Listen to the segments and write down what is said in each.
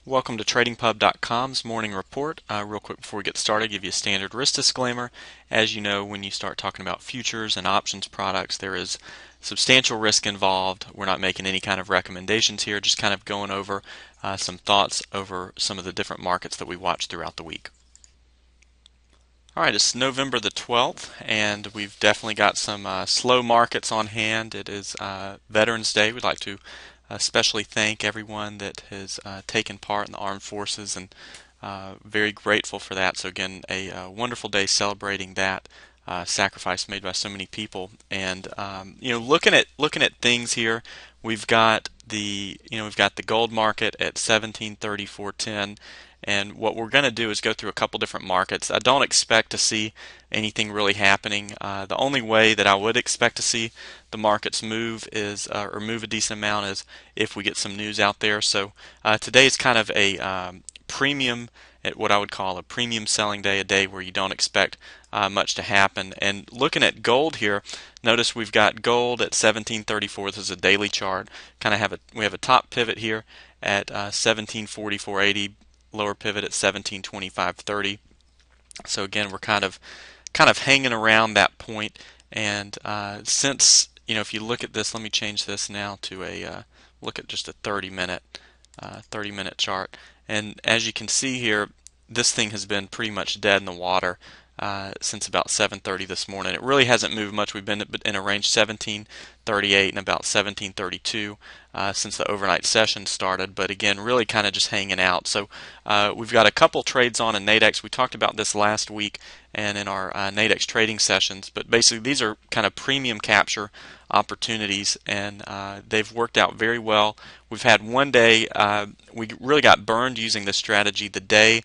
Welcome to TradingPub.com's morning report. Real quick before we get started, give you a standard risk disclaimer. As you know, when you start talking about futures and options products, there is substantial risk involved. We're not making any kind of recommendations here, just kind of going over some thoughts over some of the different markets that we watch throughout the week. Alright, it's November the 12th, and we've definitely got some slow markets on hand. It is Veterans Day. We'd like to especially thank everyone that has taken part in the armed forces, and very grateful for that. So again, a wonderful day celebrating that sacrifice made by so many people. And looking at things here, we've got the gold market at 1734.10. And what we're going to do is go through a couple different markets. I don't expect to see anything really happening. The only way that I would expect to see the markets move is, or move a decent amount, is if we get some news out there. So today is kind of a premium, at what I would call a premium selling day, a day where you don't expect much to happen. And looking at gold here, notice we've got gold at 1734. This is a daily chart. We have a top pivot here at 1744.80. Lower pivot at 1725.30. So again, we're kind of hanging around that point. And since if you look at this, let me change this now to a look at just a 30-minute chart. And as you can see here, this thing has been pretty much dead in the water since about 7:30 this morning. It really hasn't moved much. We've been in a range 1738 and about 1732 since the overnight session started, but again, really kind of just hanging out. So we've got a couple trades on in Nadex. We talked about this last week and in our Nadex trading sessions, but basically these are kind of premium capture opportunities, and they've worked out very well. We've had one day we really got burned using this strategy the day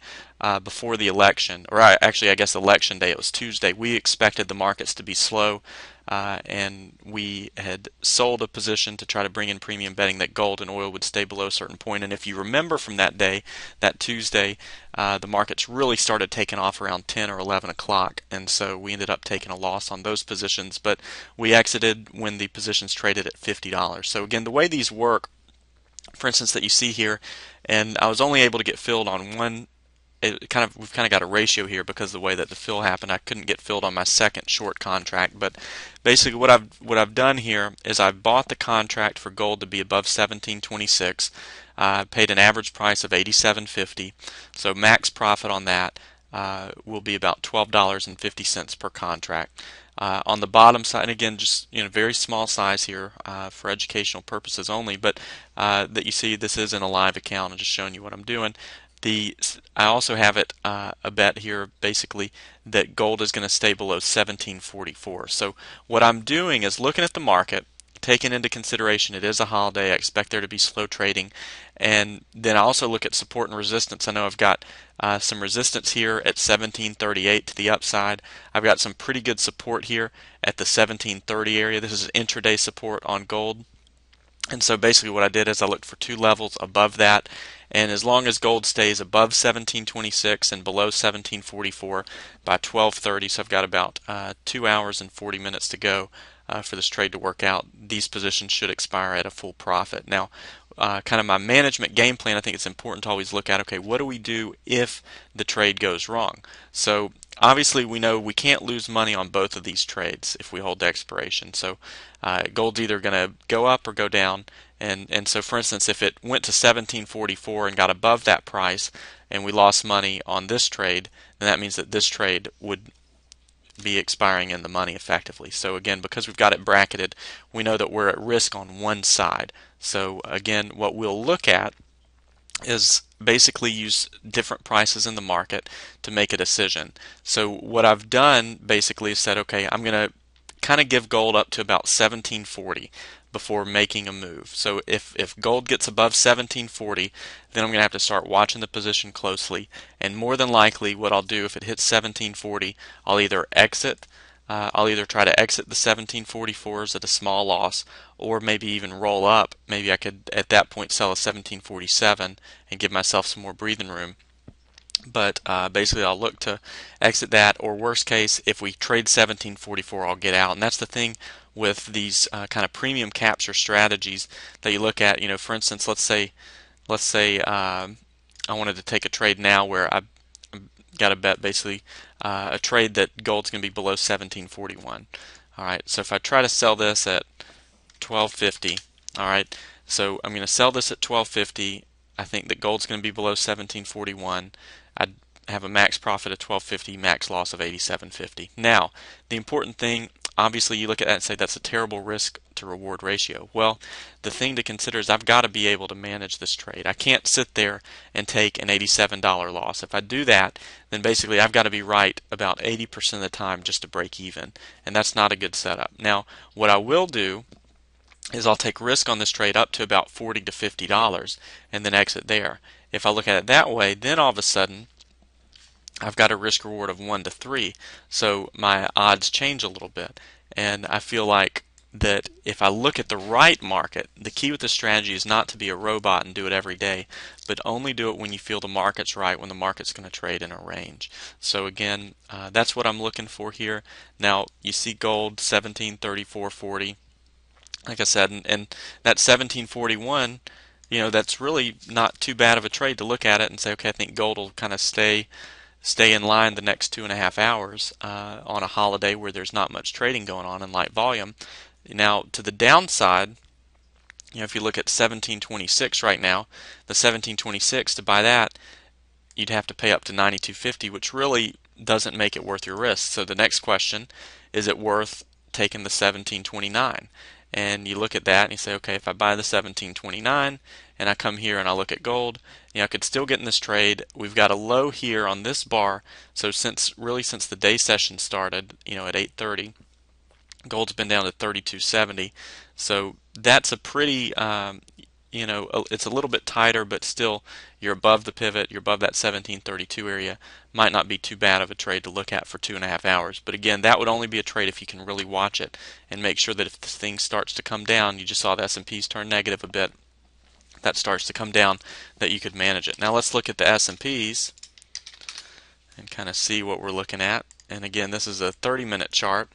before the election, or actually I guess election day. It was Tuesday. We expected the markets to be slow, and we had sold a position to try to bring in premium, betting that gold and oil would stay below a certain point. And if you remember from that day, that Tuesday, the markets really started taking off around 10 or 11 o'clock, and so we ended up taking a loss on those positions, but we exited when the positions traded at $50. So again, the way these work, for instance, that you see here, and I was only able to get filled on one. We've kind of got a ratio here because of the way that the fill happened. I couldn't get filled on my second short contract, but basically what I've done here is I've bought the contract for gold to be above 1726. Paid an average price of $87.50, so max profit on that will be about $12.50 per contract. On the bottom side, and again, just very small size here for educational purposes only, but that you see this is in a live account. I'm just showing you what I'm doing. I also have it a bet here basically that gold is going to stay below 1744. So what I'm doing is looking at the market, taking into consideration it is a holiday. I expect there to be slow trading, and then I also look at support and resistance. I know I've got some resistance here at 1738 to the upside. I've got some pretty good support here at the 1730 area. This is intraday support on gold. And so basically what I did is I looked for two levels above that, and as long as gold stays above 1726 and below 1744 by 12:30, so I've got about 2 hours and 40 minutes to go for this trade to work out, these positions should expire at a full profit. Now, kind of my management game plan, I think it's important to always look at, okay, what do we do if the trade goes wrong? So obviously we know we can't lose money on both of these trades if we hold the expiration. So gold's either going to go up or go down, and so for instance, if it went to 1744 and got above that price and we lost money on this trade, then that means that this trade would be expiring in the money effectively. So again, because we've got it bracketed, we know that we're at risk on one side. So again, what we'll look at is basically use different prices in the market to make a decision. So what I've done basically is said, okay, I'm going to kind of give gold up to about 1740 before making a move. So if gold gets above 1740, then I'm going to have to start watching the position closely, and more than likely what I'll do if it hits 1740, I'll either try to exit the 1744s at a small loss, or maybe even roll up. Maybe I could at that point sell a 1747 and give myself some more breathing room. But basically I'll look to exit that, or worst case, if we trade 1744, I'll get out. And that's the thing with these kind of premium capture strategies that you look at. For instance, let's say I wanted to take a trade now where I got a bet basically a trade that gold's going to be below 1741. All right, so if I try to sell this at 1250, all right, so I'm going to sell this at 1250. I think that gold's going to be below 1741. I'd have a max profit of 1250, max loss of 87.50. Now, the important thing, obviously you look at that and say that's a terrible risk to reward ratio. Well, the thing to consider is I've got to be able to manage this trade. I can't sit there and take an $87 loss. If I do that, then basically I've got to be right about 80% of the time just to break even, and that's not a good setup. Now, what I will do is I'll take risk on this trade up to about $40 to $50 and then exit there. If I look at it that way, then all of a sudden I've got a risk reward of 1 to 3, so my odds change a little bit. And I feel like that if I look at the right market, the key with this strategy is not to be a robot and do it every day, but only do it when you feel the market's right, when the market's going to trade in a range. So again, that's what I'm looking for here. Now you see gold 1734.40. Like I said, and that 1741, that's really not too bad of a trade to look at it and say, okay, I think gold will kind of stay in line the next 2.5 hours on a holiday where there's not much trading going on and light volume. Now, to the downside, if you look at 1726 right now, the 1726, to buy that, you'd have to pay up to 92.50, which really doesn't make it worth your risk. So the next question, is it worth taking the 1729? And you look at that and you say, okay, if I buy the 1729 and I come here and I look at gold, I could still get in this trade. We've got a low here on this bar. So since the day session started, at 8:30, gold's been down to 32.70. So that's a pretty, it's a little bit tighter, but still you're above the pivot, you're above that 1732 area. Might not be too bad of a trade to look at for 2.5 hours. But again, that would only be a trade if you can really watch it and make sure that if this thing starts to come down, you just saw the S&Ps turn negative a bit, that starts to come down, that you could manage it. Now let's look at the S&Ps and kind of see what we're looking at. And again, this is a 30-minute chart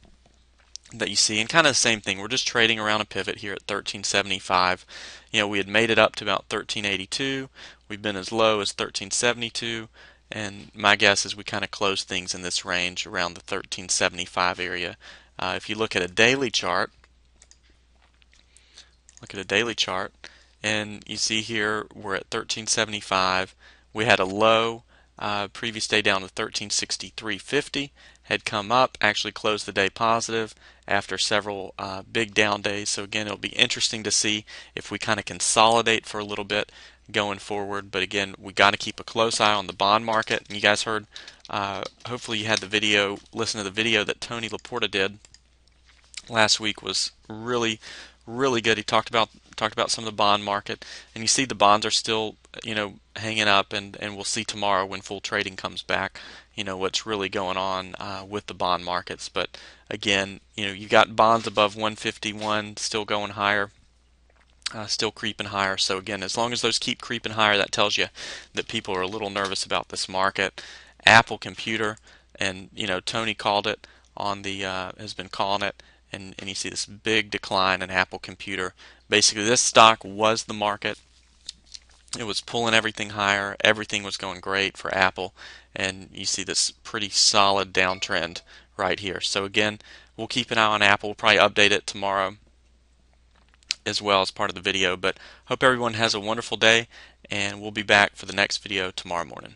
that you see, and kind of the same thing. We're just trading around a pivot here at 1375. We had made it up to about 1382. We've been as low as 1372, and my guess is we kind of close things in this range around the 1375 area. If you look at a daily chart, and you see here we're at 1375. We had a low previous day down to 1363.50, had come up, actually closed the day positive after several big down days. So again, it'll be interesting to see if we kind of consolidate for a little bit going forward. But again, we got to keep a close eye on the bond market. And you guys heard, hopefully you had the video, listen to the video that Tony Laporta did last week. Was really good. He talked about some of the bond market, and you see the bonds are still hanging up, and we'll see tomorrow when full trading comes back what's really going on with the bond markets. But again, you got bonds above 151 still going higher, still creeping higher. So again, as long as those keep creeping higher, that tells you that people are a little nervous about this market. Apple Computer, and Tony called it on the has been calling it. And you see this big decline in Apple Computer. Basically, this stock was the market. It was pulling everything higher. Everything was going great for Apple. And you see this pretty solid downtrend right here. So again, we'll keep an eye on Apple. We'll probably update it tomorrow as well as part of the video. But hope everyone has a wonderful day, and we'll be back for the next video tomorrow morning.